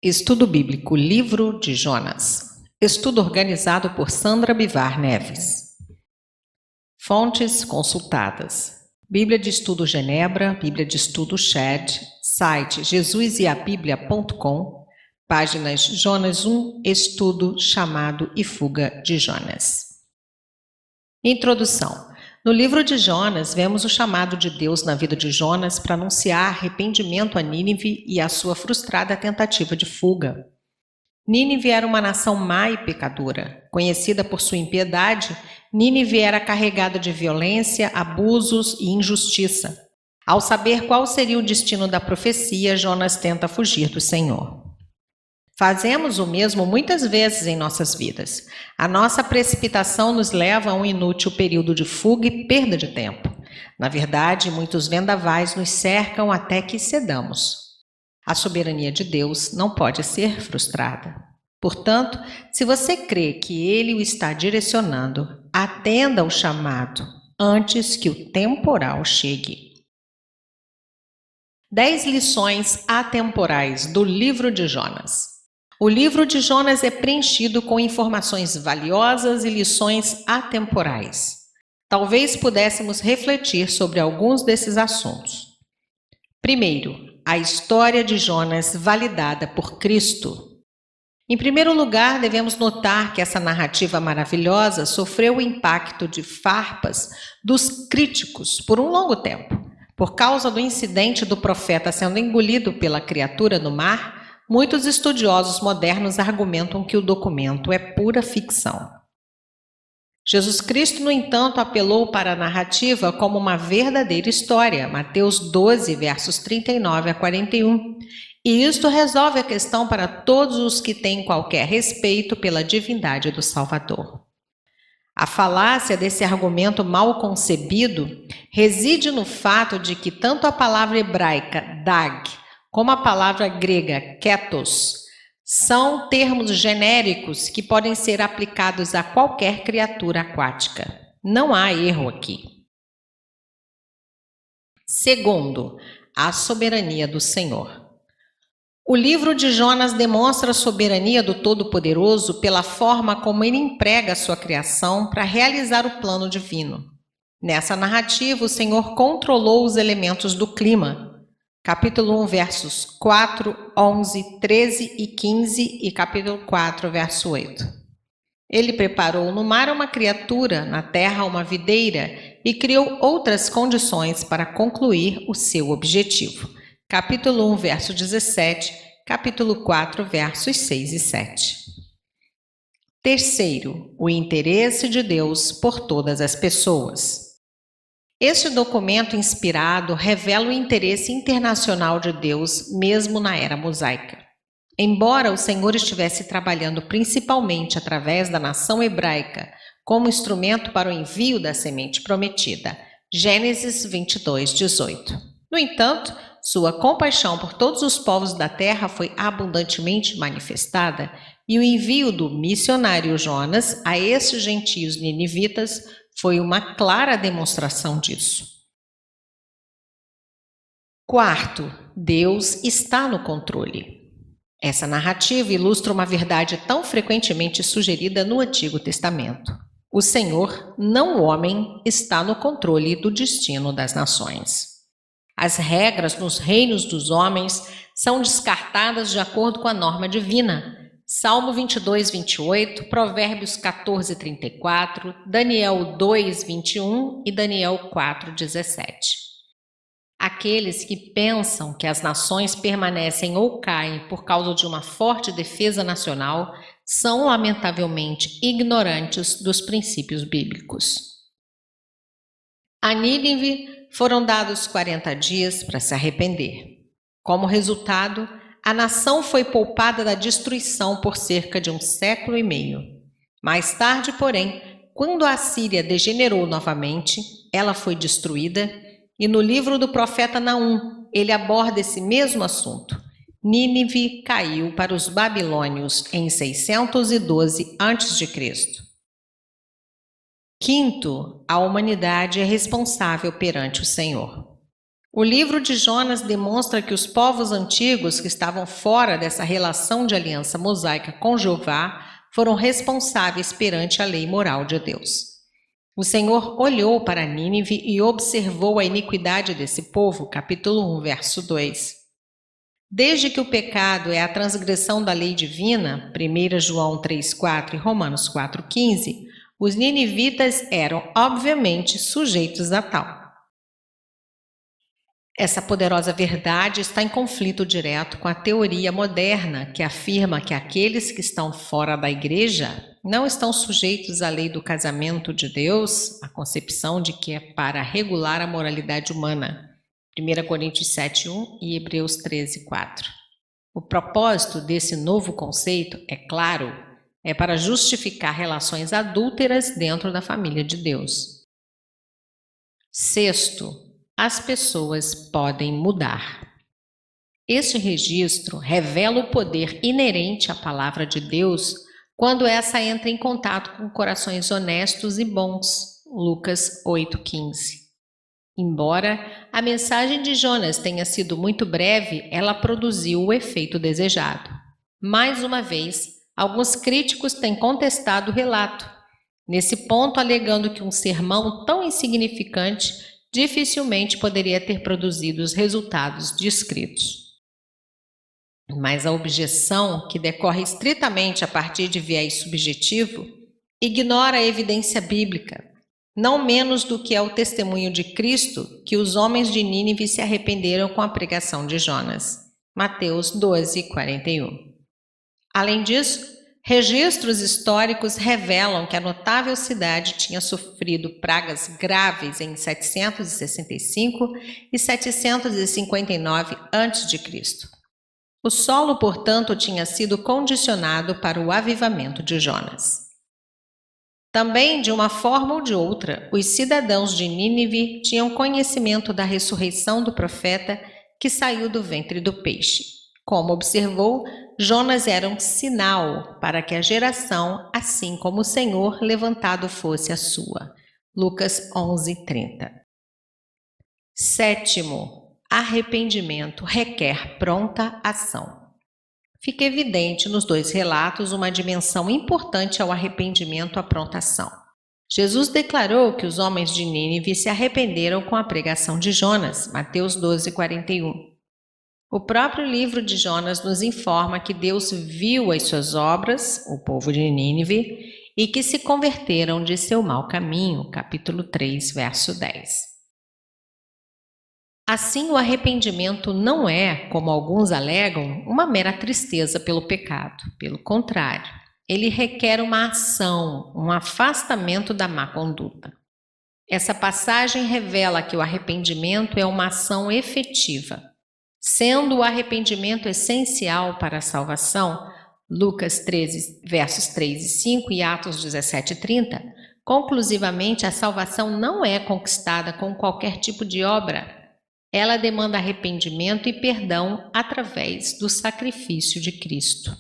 Estudo Bíblico, Livro de Jonas. Estudo organizado por Sandra Bivar Neves. Fontes consultadas: Bíblia de Estudo Genebra, Bíblia de Estudo Shed, site jesuseabiblia.com, páginas Jonas 1, Estudo, Chamado e Fuga de Jonas. Introdução. No livro de Jonas, vemos o chamado de Deus na vida de Jonas para anunciar arrependimento a Nínive e a sua frustrada tentativa de fuga. Nínive era uma nação má e pecadora. Conhecida por sua impiedade, Nínive era carregada de violência, abusos e injustiça. Ao saber qual seria o destino da profecia, Jonas tenta fugir do Senhor. Fazemos o mesmo muitas vezes em nossas vidas. A nossa precipitação nos leva a um inútil período de fuga e perda de tempo. Na verdade, muitos vendavais nos cercam até que cedamos. A soberania de Deus não pode ser frustrada. Portanto, se você crê que Ele o está direcionando, atenda ao chamado antes que o temporal chegue. 10 lições atemporais do livro de Jonas. O livro de Jonas é preenchido com informações valiosas e lições atemporais. Talvez pudéssemos refletir sobre alguns desses assuntos. Primeiro, a história de Jonas validada por Cristo. Em primeiro lugar, devemos notar que essa narrativa maravilhosa sofreu o impacto de farpas dos críticos por um longo tempo. Por causa do incidente do profeta sendo engolido pela criatura no mar, muitos estudiosos modernos argumentam que o documento é pura ficção. Jesus Cristo, no entanto, apelou para a narrativa como uma verdadeira história, Mateus 12, versos 39 a 41. E isto resolve a questão para todos os que têm qualquer respeito pela divindade do Salvador. A falácia desse argumento mal concebido reside no fato de que tanto a palavra hebraica dag como a palavra grega ketos são termos genéricos que podem ser aplicados a qualquer criatura aquática. Não há erro aqui. Segundo, a soberania do Senhor. O livro de Jonas demonstra a soberania do Todo-Poderoso pela forma como ele emprega a sua criação para realizar o plano divino. Nessa narrativa, o Senhor controlou os elementos do clima. Capítulo 1, versos 4, 11, 13 e 15 e capítulo 4, verso 8. Ele preparou no mar uma criatura, na terra uma videira e criou outras condições para concluir o seu objetivo. Capítulo 1, verso 17, capítulo 4, versos 6 e 7. Terceiro, o interesse de Deus por todas as pessoas. Este documento inspirado revela o interesse internacional de Deus mesmo na era mosaica. Embora o Senhor estivesse trabalhando principalmente através da nação hebraica como instrumento para o envio da semente prometida, Gênesis 22, 18. No entanto, sua compaixão por todos os povos da terra foi abundantemente manifestada e o envio do missionário Jonas a esses gentios ninivitas foi uma clara demonstração disso. Quarto, Deus está no controle. Essa narrativa ilustra uma verdade tão frequentemente sugerida no Antigo Testamento. O Senhor, não o homem, está no controle do destino das nações. As regras nos reinos dos homens são descartadas de acordo com a norma divina. Salmo 22, 28, Provérbios 14, 34, Daniel 2, 21 e Daniel 4, 17. Aqueles que pensam que as nações permanecem ou caem por causa de uma forte defesa nacional são lamentavelmente ignorantes dos princípios bíblicos. A Nínive foram dados 40 dias para se arrepender. Como resultado, a nação foi poupada da destruição por cerca de 1,5 séculos. Mais tarde, porém, quando a Assíria degenerou novamente, ela foi destruída, e no livro do profeta Naum, ele aborda esse mesmo assunto. Nínive caiu para os babilônios em 612 a.C. Quinto, a humanidade é responsável perante o Senhor. O livro de Jonas demonstra que os povos antigos que estavam fora dessa relação de aliança mosaica com Jeová foram responsáveis perante a lei moral de Deus. O Senhor olhou para Nínive e observou a iniquidade desse povo, capítulo 1, verso 2. Desde que o pecado é a transgressão da lei divina, 1 João 3,4 e Romanos 4,15, os ninivitas eram, obviamente, sujeitos a tal. Essa poderosa verdade está em conflito direto com a teoria moderna que afirma que aqueles que estão fora da igreja não estão sujeitos à lei do casamento de Deus, a concepção de que é para regular a moralidade humana. 1 Coríntios 7,1 e Hebreus 13,4. O propósito desse novo conceito, é claro, é para justificar relações adúlteras dentro da família de Deus. Sexto, as pessoas podem mudar. Este registro revela o poder inerente à palavra de Deus quando essa entra em contato com corações honestos e bons. Lucas 8,15. Embora a mensagem de Jonas tenha sido muito breve, ela produziu o efeito desejado. Mais uma vez, alguns críticos têm contestado o relato, nesse ponto alegando que um sermão tão insignificante dificilmente poderia ter produzido os resultados descritos. Mas a objeção, que decorre estritamente a partir de viés subjetivo, ignora a evidência bíblica, não menos do que é o testemunho de Cristo que os homens de Nínive se arrependeram com a pregação de Jonas. Mateus 12:41. Além disso, registros históricos revelam que a notável cidade tinha sofrido pragas graves em 765 e 759 a.C. O solo, portanto, tinha sido condicionado para o avivamento de Jonas. Também, de uma forma ou de outra, os cidadãos de Nínive tinham conhecimento da ressurreição do profeta que saiu do ventre do peixe. Como observou, Jonas era um sinal para que a geração, assim como o Senhor, levantado fosse a sua. Lucas 11:30. Sétimo, arrependimento requer pronta ação. Fica evidente nos dois relatos uma dimensão importante ao arrependimento à pronta ação. Jesus declarou que os homens de Nínive se arrependeram com a pregação de Jonas, Mateus 12:41. O próprio livro de Jonas nos informa que Deus viu as suas obras, o povo de Nínive, e que se converteram de seu mau caminho, capítulo 3, verso 10. Assim, o arrependimento não é, como alguns alegam, uma mera tristeza pelo pecado. Pelo contrário, ele requer uma ação, um afastamento da má conduta. Essa passagem revela que o arrependimento é uma ação efetiva. Sendo o arrependimento essencial para a salvação, Lucas 13, versos 3 e 5 e Atos 17:30, conclusivamente a salvação não é conquistada com qualquer tipo de obra. Ela demanda arrependimento e perdão através do sacrifício de Cristo.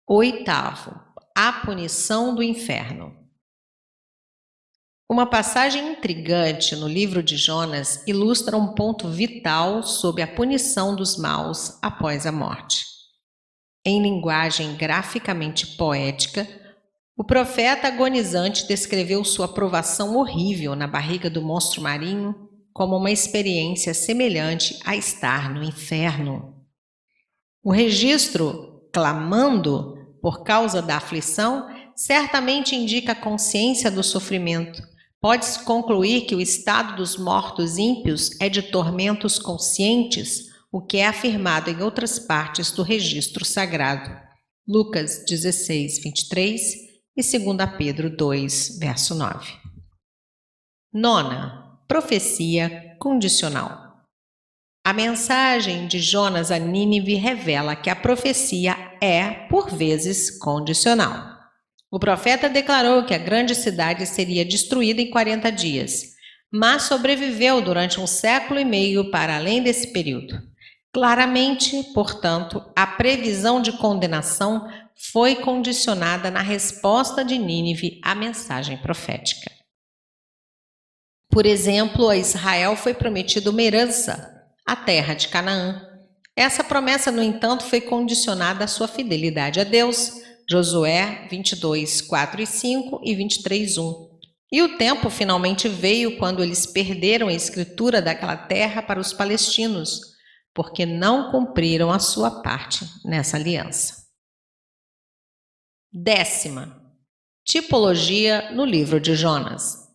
Oitavo, a punição do inferno. Uma passagem intrigante no livro de Jonas ilustra um ponto vital sobre a punição dos maus após a morte. Em linguagem graficamente poética, o profeta agonizante descreveu sua provação horrível na barriga do monstro marinho como uma experiência semelhante a estar no inferno. O registro, clamando por causa da aflição, certamente indica a consciência do sofrimento. Pode-se concluir que o estado dos mortos ímpios é de tormentos conscientes, o que é afirmado em outras partes do registro sagrado. Lucas 16:23 e 2 Pedro 2, verso 9. Nona, profecia condicional. A mensagem de Jonas a Nínive revela que a profecia é, por vezes, condicional. O profeta declarou que a grande cidade seria destruída em 40 dias, mas sobreviveu durante 1,5 séculos para além desse período. Claramente, portanto, a previsão de condenação foi condicionada na resposta de Nínive à mensagem profética. Por exemplo, a Israel foi prometida uma herança, a terra de Canaã. Essa promessa, no entanto, foi condicionada à sua fidelidade a Deus. Josué 22, 4 e 5 e 23, 1. E o tempo finalmente veio quando eles perderam a escritura daquela terra para os palestinos, porque não cumpriram a sua parte nessa aliança. 10ª, tipologia no livro de Jonas.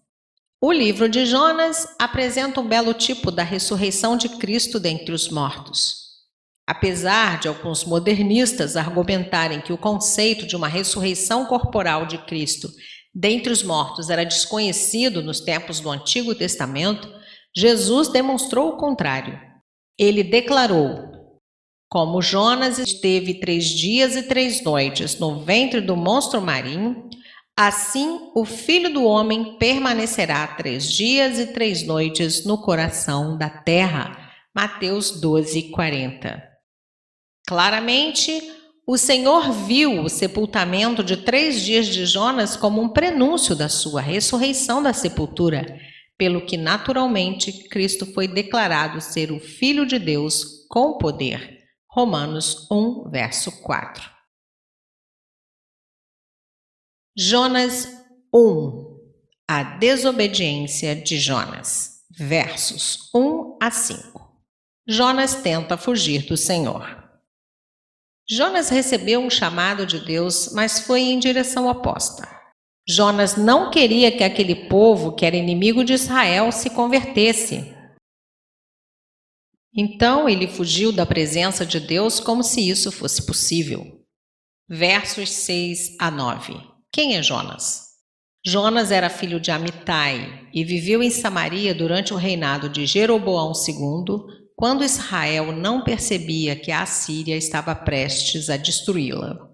O livro de Jonas apresenta um belo tipo da ressurreição de Cristo dentre os mortos. Apesar de alguns modernistas argumentarem que o conceito de uma ressurreição corporal de Cristo dentre os mortos era desconhecido nos tempos do Antigo Testamento, Jesus demonstrou o contrário. Ele declarou: como Jonas esteve 3 dias e 3 noites no ventre do monstro marinho, assim o Filho do Homem permanecerá 3 dias e 3 noites no coração da terra. Mateus 12, 40. Claramente, o Senhor viu o sepultamento de 3 dias de Jonas como um prenúncio da sua ressurreição da sepultura, pelo que naturalmente Cristo foi declarado ser o Filho de Deus com poder. Romanos 1, verso 4. Jonas 1. A desobediência de Jonas. Versos 1 a 5. Jonas tenta fugir do Senhor. Jonas recebeu um chamado de Deus, mas foi em direção oposta. Jonas não queria que aquele povo, que era inimigo de Israel, se convertesse. Então ele fugiu da presença de Deus como se isso fosse possível. Versos 6 a 9. Quem é Jonas? Jonas era filho de Amitai e viveu em Samaria durante o reinado de Jeroboão II, quando Israel não percebia que a Assíria estava prestes a destruí-la.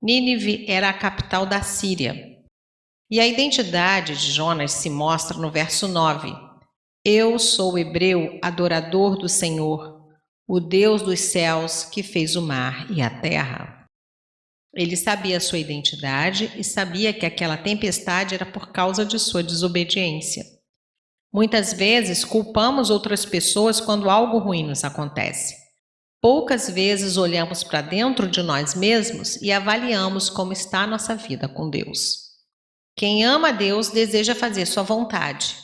Nínive era a capital da Síria. E a identidade de Jonas se mostra no verso 9. Eu sou hebreu, adorador do Senhor, o Deus dos céus que fez o mar e a terra. Ele sabia a sua identidade e sabia que aquela tempestade era por causa de sua desobediência. Muitas vezes culpamos outras pessoas quando algo ruim nos acontece. Poucas vezes olhamos para dentro de nós mesmos e avaliamos como está a nossa vida com Deus. Quem ama a Deus deseja fazer sua vontade.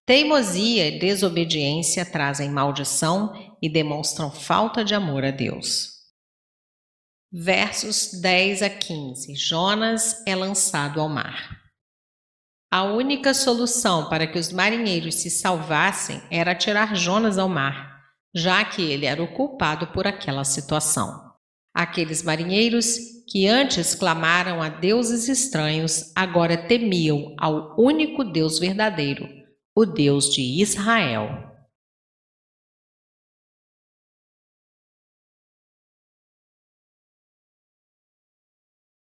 Teimosia e desobediência trazem maldição e demonstram falta de amor a Deus. Versos 10 a 15. Jonas é lançado ao mar. A única solução para que os marinheiros se salvassem era tirar Jonas ao mar, já que ele era o culpado por aquela situação. Aqueles marinheiros que antes clamaram a deuses estranhos, agora temiam ao único Deus verdadeiro, o Deus de Israel.